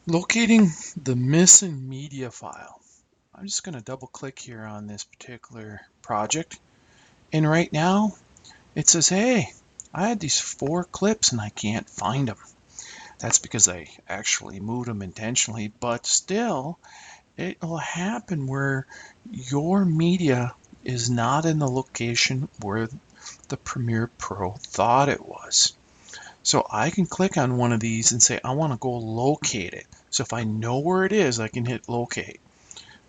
Locating the missing media file. I'm just going to double click here on this particular project. And right now it says, hey, I had these 4 clips and I can't find them. That's because I actually moved them intentionally, but still it will happen where your media is not in the location where the Premiere Pro thought it was. So I can click on one of these and say, I want to go locate it. So if I know where it is, I can hit locate.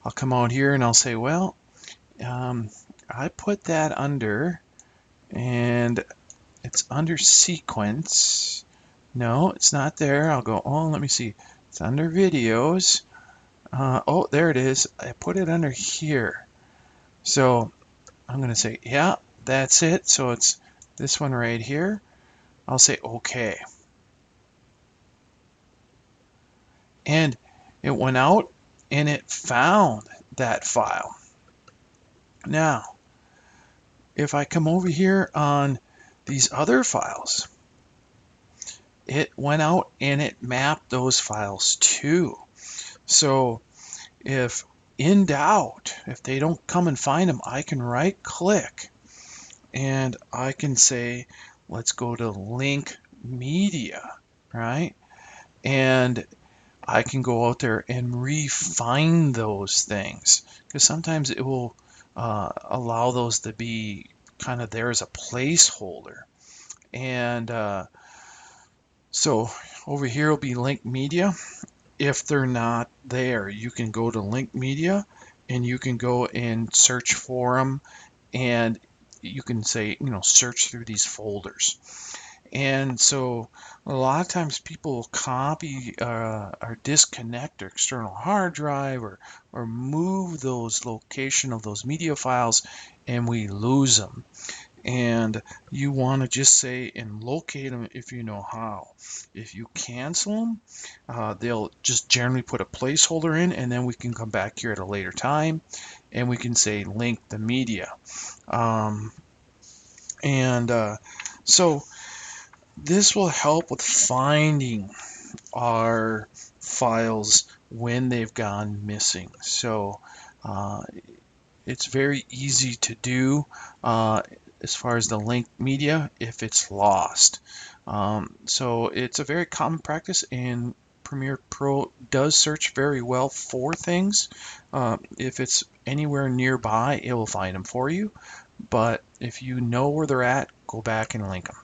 I'll come out here and I'll say, well, I put that under, and it's under sequence. No, it's not there. I'll go, oh, let me see. It's under videos. Oh, there it is. I put it under here. So I'm going to say, yeah, that's it. So it's this one right here. I'll say, okay. And it went out and it found that file. Now, if I come over here on these other files, it went out and it mapped those files too. So if in doubt, if they don't come and find them, I can right click and I can say, let's go to link media, right? And I can go out there and refine those things, because sometimes it will allow those to be kind of there as a placeholder. And so over here will be link media. If they're not there, you can go to link media and you can go and search for them, and you can say, search through these folders. And so a lot of times people will copy or disconnect their external hard drive, or move those location of those media files, and we lose them. And you want to just say and locate them if you know how. If you cancel them, they'll just generally put a placeholder in, and then we can come back here at a later time and we can say link the media. So this will help with finding our files when they've gone missing. So it's very easy to do as far as the linked media if it's lost. So it's a very common practice, and Premiere Pro does search very well for things. If it's anywhere nearby, it will find them for you. But if you know where they're at, go back and link them.